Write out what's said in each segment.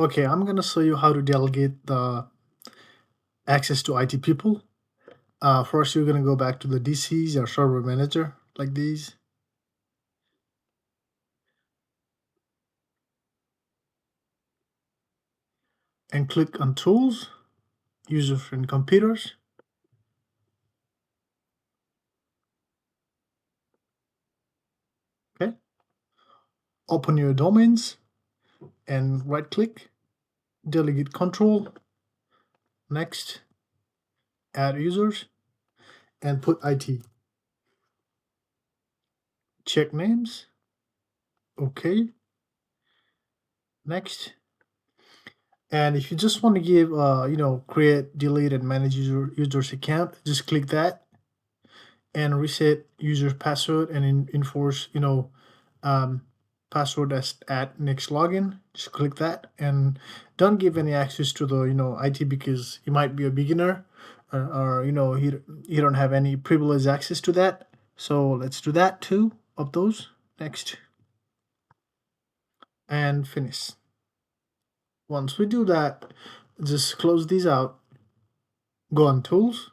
Okay, I'm gonna show you how to delegate the access to IT people. First, you're gonna go back to the DCs or server manager like these, and click on Tools, Users and Computers. Okay, open your domains and right-click, Delegate Control. Next, add users and put IT. Check names. Okay. Next, and if you just want to give, create, delete, and manage users account, just click that and reset user password and enforce um, password as at next login. Just click that and don't give any access to the IT because he might be a beginner, or he don't have any privileged access to that. So let's do that too of those. Next, and finish. Once we do that, just close these out, go on tools,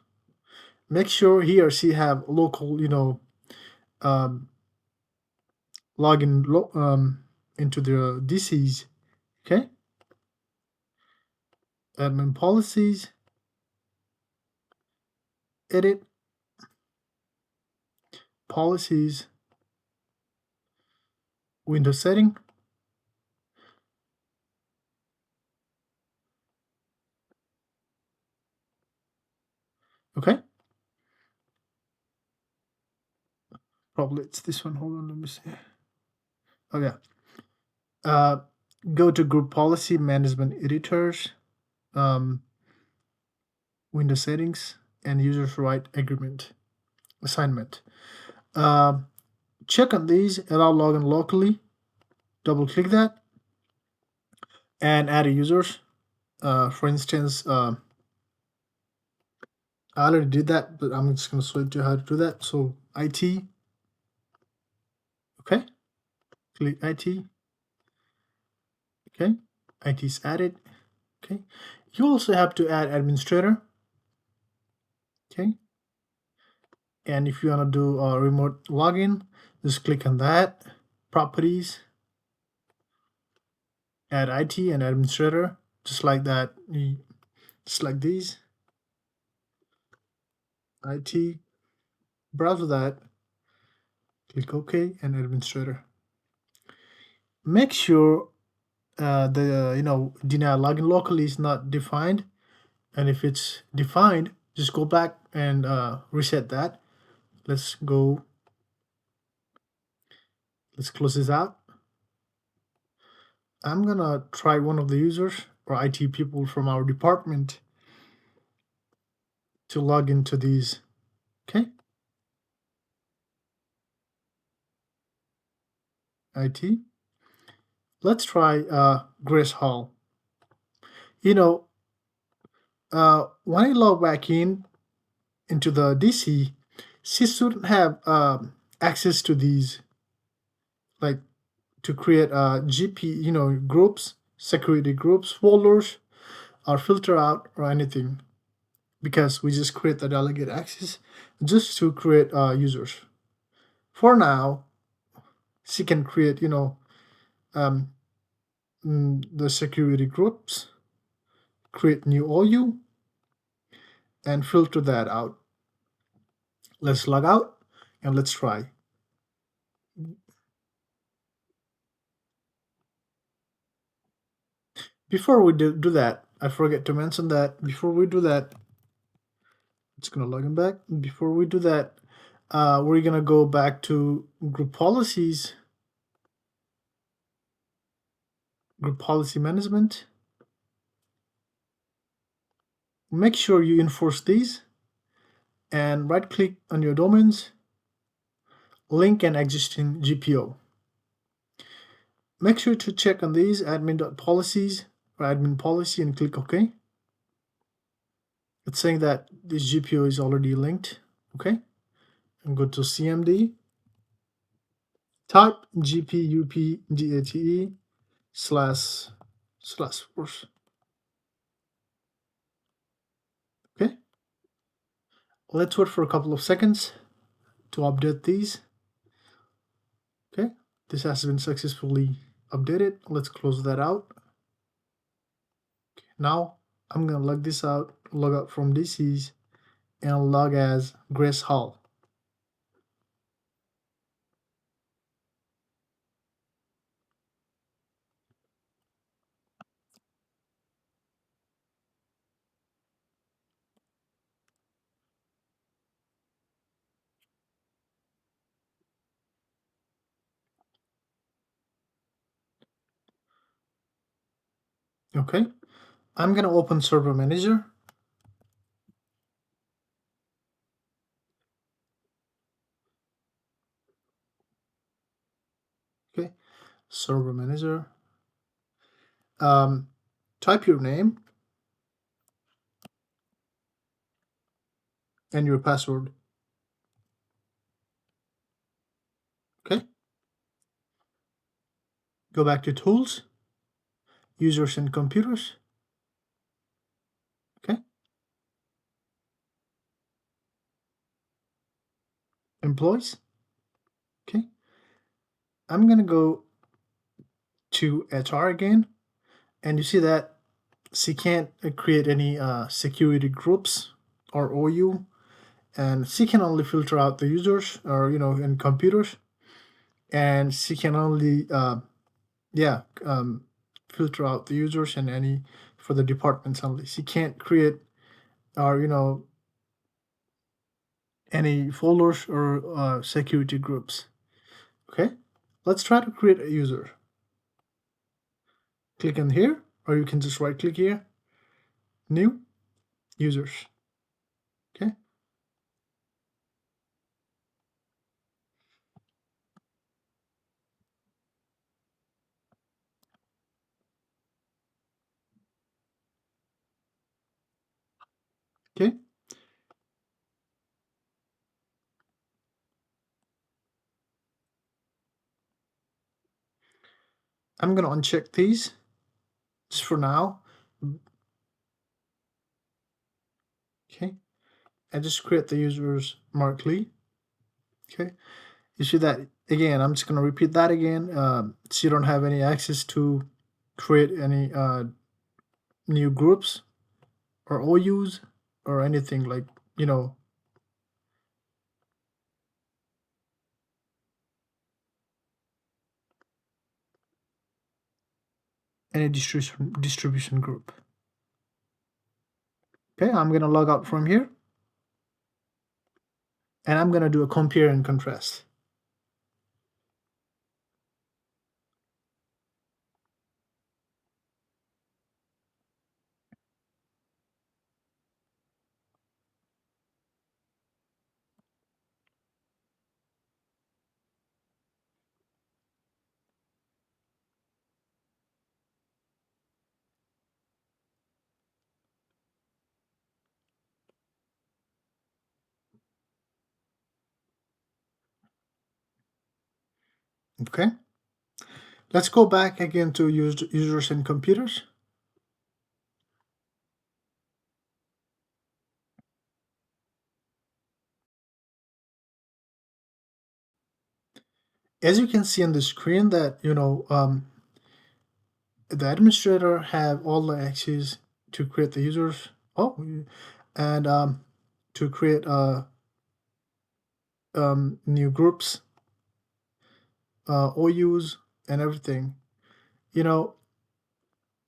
make sure he or she have local um, login into the DCs. Okay, admin policies, edit policies, Windows setting. Okay, probably it's this one. Hold on, let me see. Oh yeah. Uh, Go to group policy management editors, um, Windows settings, and users right agreement assignment. Uh, Check on these, allow login locally. Double click that and add a users. For instance, I already did that, but I'm just going to show you how to do that. So IT, okay, click IT, okay, IT is added, okay. You also have to add administrator, okay. And if you want to do a remote login, just click on that, properties, add IT and administrator, just like that, just like these, IT, browse that, click OK, and administrator. Make sure the deny login locally is not defined, and if it's defined, just go back and reset that. Let's go. Let's close this out. I'm gonna try one of the users or IT people from our department to log into these. Okay, IT. Let's try Grace Hall. You know, when I log back into the DC, she shouldn't have access to these, like to create GP, groups, security groups, folders, or filter out or anything, because we just create the delegate access just to create users. For now, she can create, um, the security groups, create new OU, and filter that out. Let's log out and let's try. Before we do that, I forget to mention that before we do that, it's gonna log in back. Before we do that, we're gonna go back to group policies, group policy management. Make sure you enforce these and right click on your domains, link an existing GPO. Make sure to check on these admin.policies or admin policy and click OK. It's saying that this GPO is already linked. Okay, and go to CMD, type GPUPDATE slash Salesforce. Okay, let's wait for a couple of seconds to update these. Okay, this has been successfully updated. Let's close that out. Now I'm gonna log this out, log out from DCs, and log as Grace Hall. Okay, I'm gonna open Server Manager. Okay, Server Manager. Type your name and your password. Okay, go back to Tools, Users and Computers. Okay, Employees. Okay, I'm gonna go to HR again, and you see that she can't create any security groups or OU, and she can only filter out the users or in computers, and she can only yeah filter out the users and any for the departments only. She can't create or any folders or security groups. Okay, let's try to create a user. Click on here, or you can just right click here, new users. Okay, okay, I'm gonna uncheck these just for now. Okay, and just create the users Mark Lee. Okay, you see that again. I'm just gonna repeat that again. So you don't have any access to create any new groups or OUs or anything like you know any distribution group. Okay, I'm gonna log out from here, and I'm gonna do a compare and contrast. Okay, let's go back again to users and computers. As you can see on the screen that the administrator have all the access to create the users. Oh, and to create new groups, OUs, and everything. You know,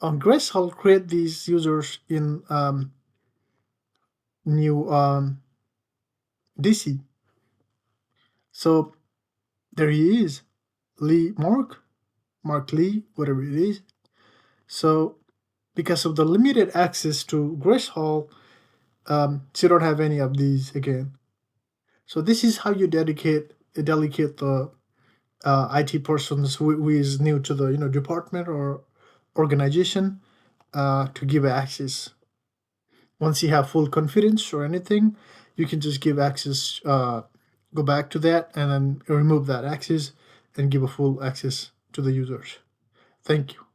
on Grace, I'll create these users in new DC. So there he is, Mark Lee, whatever it is. So because of the limited access to Grace Hall, so you don't have any of these again. So this is how you delegate the IT persons who is new to the department or organization to give access. Once you have full confidence or anything, you can just give access. Go back to that and then remove that access and give a full access to the users. Thank you.